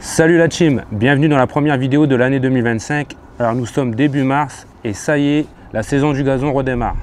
Salut la team, bienvenue dans la première vidéo de l'année 2025. Alors nous sommes début mars et ça y est, la saison du gazon redémarre.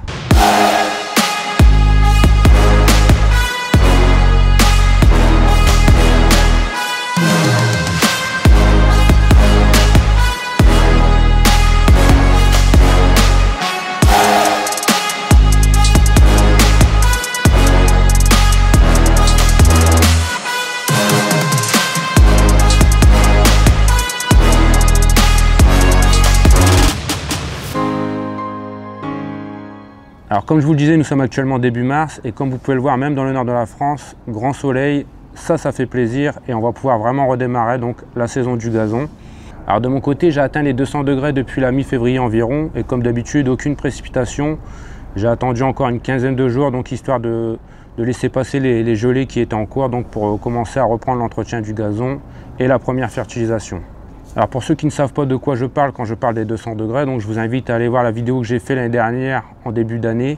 Alors comme je vous le disais, nous sommes actuellement début mars et comme vous pouvez le voir, même dans le nord de la France, grand soleil, ça fait plaisir et on va pouvoir vraiment redémarrer donc la saison du gazon. Alors de mon côté, j'ai atteint les 200 degrés depuis la mi-février environ et comme d'habitude, aucune précipitation. J'ai attendu encore une quinzaine de jours donc histoire de laisser passer les gelées qui étaient en cours donc pour commencer à reprendre l'entretien du gazon et la première fertilisation. Alors pour ceux qui ne savent pas de quoi je parle quand je parle des 200 degrés, donc je vous invite à aller voir la vidéo que j'ai fait l'année dernière en début d'année,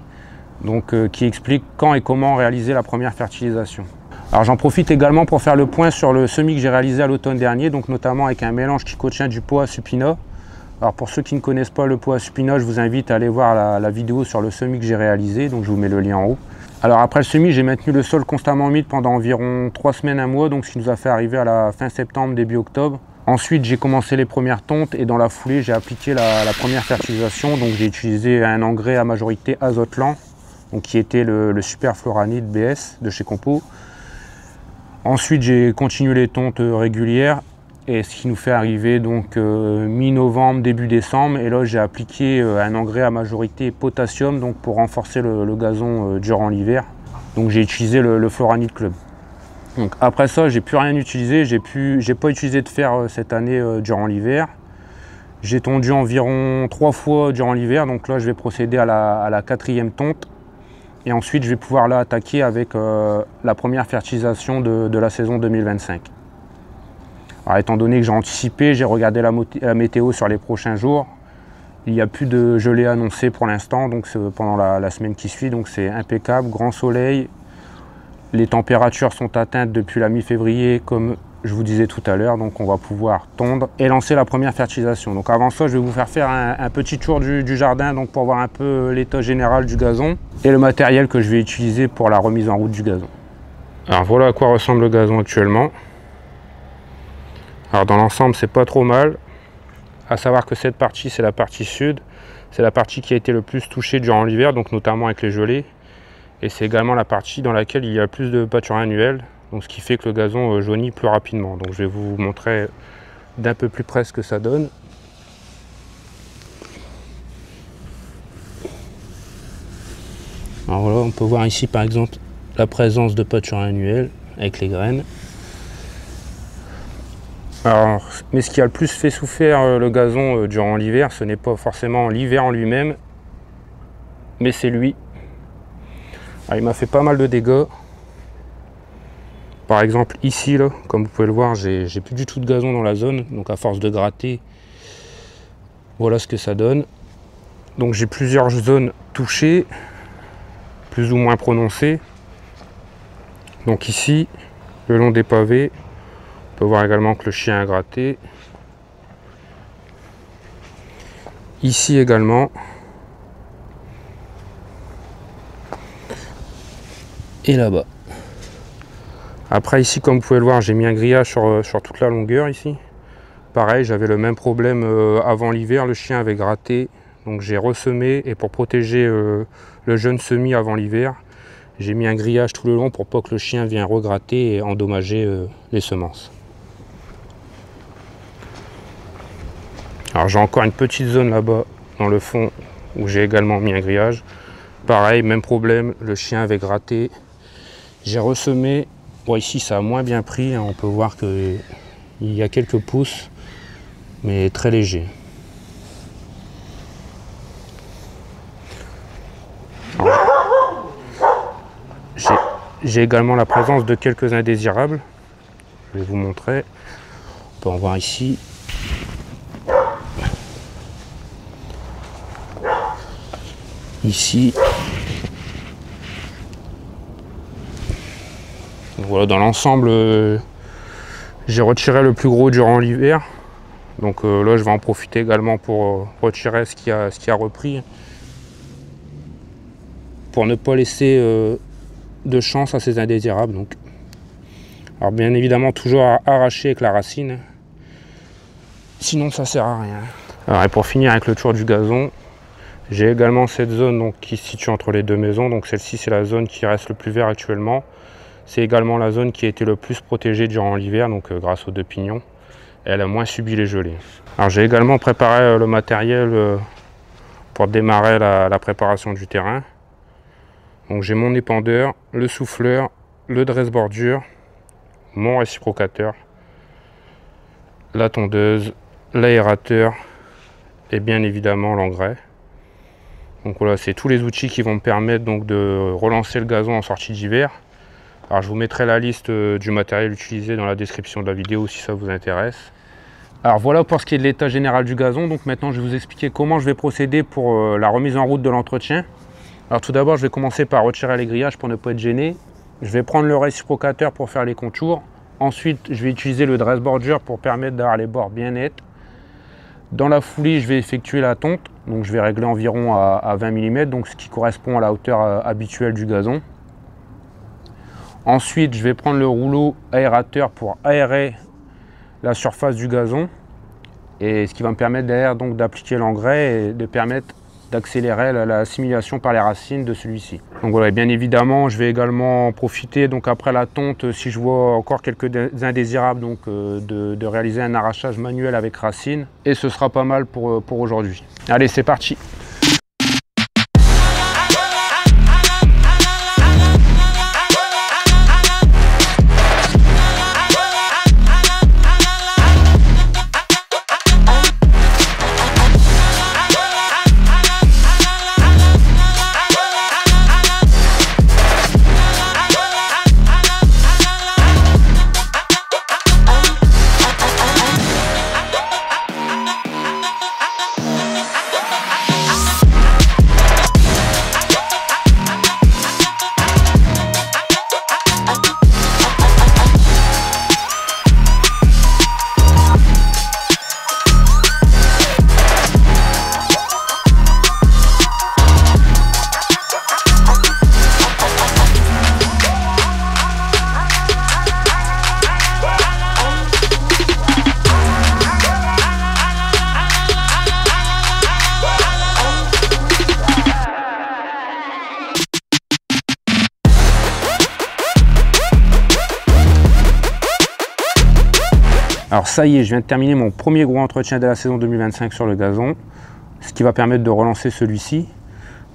donc qui explique quand et comment réaliser la première fertilisation. Alors j'en profite également pour faire le point sur le semis que j'ai réalisé à l'automne dernier, donc notamment avec un mélange qui contient du pois supina. Alors pour ceux qui ne connaissent pas le pois supina, je vous invite à aller voir la vidéo sur le semis que j'ai réalisé, donc je vous mets le lien en haut. Alors après le semis, j'ai maintenu le sol constamment humide pendant environ 3 semaines, un mois, donc ce qui nous a fait arriver à la fin septembre, début octobre. Ensuite, j'ai commencé les premières tontes et dans la foulée, j'ai appliqué la première fertilisation. Donc, j'ai utilisé un engrais à majorité azote-lent, donc qui était le Super Floranide BS de chez Compo. Ensuite, j'ai continué les tontes régulières et ce qui nous fait arriver donc mi-novembre, début décembre. Et là, j'ai appliqué un engrais à majorité potassium donc pour renforcer le gazon durant l'hiver. Donc, j'ai utilisé le Floranide Club. Donc après ça, j'ai plus rien utilisé, j'ai pas utilisé de fer cette année durant l'hiver. J'ai tondu environ 3 fois durant l'hiver, donc là je vais procéder à la 4e tonte. Et ensuite je vais pouvoir là attaquer avec la première fertilisation de la saison 2025. Alors étant donné que j'ai anticipé, j'ai regardé la météo sur les prochains jours. Il n'y a plus de gelée annoncée pour l'instant, donc pendant la semaine qui suit, donc c'est impeccable, grand soleil. Les températures sont atteintes depuis la mi-février, comme je vous disais tout à l'heure, donc on va pouvoir tondre et lancer la première fertilisation. Donc avant ça, je vais vous faire un petit tour du jardin donc pour voir un peu l'état général du gazon et le matériel que je vais utiliser pour la remise en route du gazon. Alors voilà à quoi ressemble le gazon actuellement. Alors dans l'ensemble, c'est pas trop mal. À savoir que cette partie, c'est la partie sud. C'est la partie qui a été le plus touchée durant l'hiver, donc notamment avec les gelées. Et c'est également la partie dans laquelle il y a plus de pâture annuelle, donc ce qui fait que le gazon jaunit plus rapidement. Donc je vais vous montrer d'un peu plus près ce que ça donne. Alors là, on peut voir ici par exemple la présence de pâture annuelle avec les graines. Alors, mais ce qui a le plus fait souffrir le gazon durant l'hiver, ce n'est pas forcément l'hiver en lui-même, mais c'est lui. Alors, il m'a fait pas mal de dégâts. Par exemple ici, là, comme vous pouvez le voir, j'ai plus du tout de gazon dans la zone. Donc à force de gratter, voilà ce que ça donne. Donc j'ai plusieurs zones touchées, plus ou moins prononcées. Donc ici, le long des pavés, on peut voir également que le chien a gratté. Ici également. Et là-bas. Après ici, comme vous pouvez le voir, j'ai mis un grillage sur toute la longueur ici. Pareil, j'avais le même problème avant l'hiver, le chien avait gratté. Donc j'ai ressemé et pour protéger le jeune semis avant l'hiver, j'ai mis un grillage tout le long pour pas que le chien vienne regratter et endommager les semences. Alors j'ai encore une petite zone là-bas dans le fond où j'ai également mis un grillage. Pareil, même problème, le chien avait gratté. J'ai ressemé, bon ici ça a moins bien pris, hein, on peut voir qu'il y a quelques pousses, mais très léger. J'ai également la présence de quelques indésirables, je vais vous montrer, on peut en voir ici. Ici. Voilà, dans l'ensemble, J'ai retiré le plus gros durant l'hiver. Donc là, je vais en profiter également pour retirer ce qui a repris. Pour ne pas laisser de chance à ces indésirables. Donc. Alors bien évidemment, toujours à arracher avec la racine. Sinon, ça sert à rien. Alors, et pour finir avec le tour du gazon, j'ai également cette zone donc, qui se situe entre les deux maisons. Donc celle-ci, c'est la zone qui reste le plus vert actuellement. C'est également la zone qui a été le plus protégée durant l'hiver, donc grâce aux 2 pignons. Elle a moins subi les gelées. Alors j'ai également préparé le matériel pour démarrer la préparation du terrain. Donc j'ai mon épandeur, le souffleur, le dresse-bordure, mon réciprocateur, la tondeuse, l'aérateur et bien évidemment l'engrais. Donc voilà, c'est tous les outils qui vont me permettre donc de relancer le gazon en sortie d'hiver. Alors je vous mettrai la liste du matériel utilisé dans la description de la vidéo si ça vous intéresse. Alors voilà pour ce qui est de l'état général du gazon. Donc maintenant je vais vous expliquer comment je vais procéder pour la remise en route de l'entretien. Alors tout d'abord je vais commencer par retirer les grillages pour ne pas être gêné. Je vais prendre le réciprocateur pour faire les contours. Ensuite je vais utiliser le dresse bordure pour permettre d'avoir les bords bien nets. Dans la foulée je vais effectuer la tonte. Donc je vais régler environ à 20 mm, donc ce qui correspond à la hauteur habituelle du gazon. Ensuite je vais prendre le rouleau aérateur pour aérer la surface du gazon. Et ce qui va me permettre derrière donc d'appliquer l'engrais et de permettre d'accélérer l'assimilation par les racines de celui-ci. Donc voilà, bien évidemment, je vais également profiter donc après la tonte, si je vois encore quelques indésirables, donc de réaliser un arrachage manuel avec racines. Et ce sera pas mal pour aujourd'hui. Allez, c'est parti. Alors ça y est, je viens de terminer mon premier gros entretien de la saison 2025 sur le gazon, ce qui va permettre de relancer celui-ci.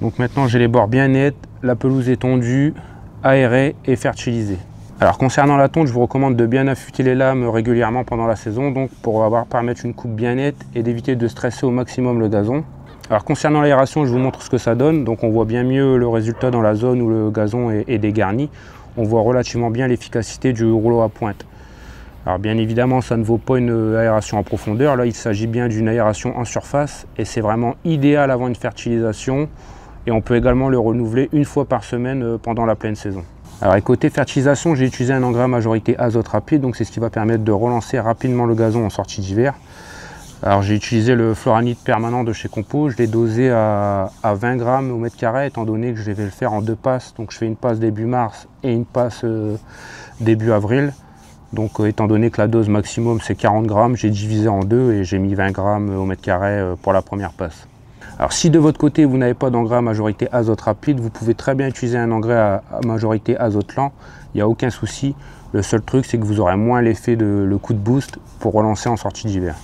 Donc maintenant j'ai les bords bien nets, la pelouse est tondue, aérée et fertilisée. Alors concernant la tonte, je vous recommande de bien affûter les lames régulièrement pendant la saison, donc pour permettre une coupe bien nette et d'éviter de stresser au maximum le gazon. Alors concernant l'aération, je vous montre ce que ça donne. Donc on voit bien mieux le résultat dans la zone où le gazon est dégarni. On voit relativement bien l'efficacité du rouleau à pointe. Alors bien évidemment, ça ne vaut pas une aération en profondeur. Là, il s'agit bien d'une aération en surface et c'est vraiment idéal avant une fertilisation. Et on peut également le renouveler une fois par semaine pendant la pleine saison. Alors côté fertilisation, j'ai utilisé un engrais à majorité azote rapide, donc c'est ce qui va permettre de relancer rapidement le gazon en sortie d'hiver. Alors j'ai utilisé le Floranit permanent de chez Compo, je l'ai dosé à 20 grammes au mètre carré, étant donné que je vais le faire en 2 passes. Donc je fais une passe début mars et une passe début avril. Donc étant donné que la dose maximum c'est 40 grammes, j'ai divisé en 2 et j'ai mis 20 grammes au mètre carré pour la première passe. Alors si de votre côté vous n'avez pas d'engrais à majorité azote rapide, vous pouvez très bien utiliser un engrais à majorité azote lent, il n'y a aucun souci. Le seul truc c'est que vous aurez moins l'effet de le coup de boost pour relancer en sortie d'hiver.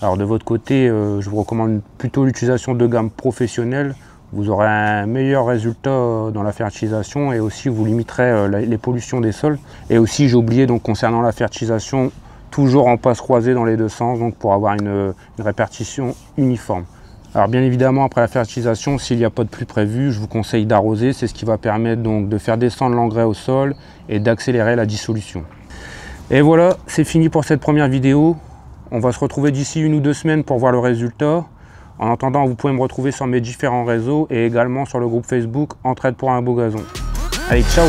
Alors de votre côté, je vous recommande plutôt l'utilisation de gamme professionnelle. Vous aurez un meilleur résultat dans la fertilisation et aussi vous limiterez les pollutions des sols. Et aussi j'ai oublié donc concernant la fertilisation, toujours en passe croisée dans les deux sens, donc pour avoir une répartition uniforme. Alors bien évidemment après la fertilisation, s'il n'y a pas de pluie prévue, je vous conseille d'arroser, c'est ce qui va permettre donc de faire descendre l'engrais au sol et d'accélérer la dissolution. Et voilà, c'est fini pour cette première vidéo. On va se retrouver d'ici 1 ou 2 semaines pour voir le résultat. En attendant, vous pouvez me retrouver sur mes différents réseaux et également sur le groupe Facebook Entraide pour un beau gazon. Allez, ciao!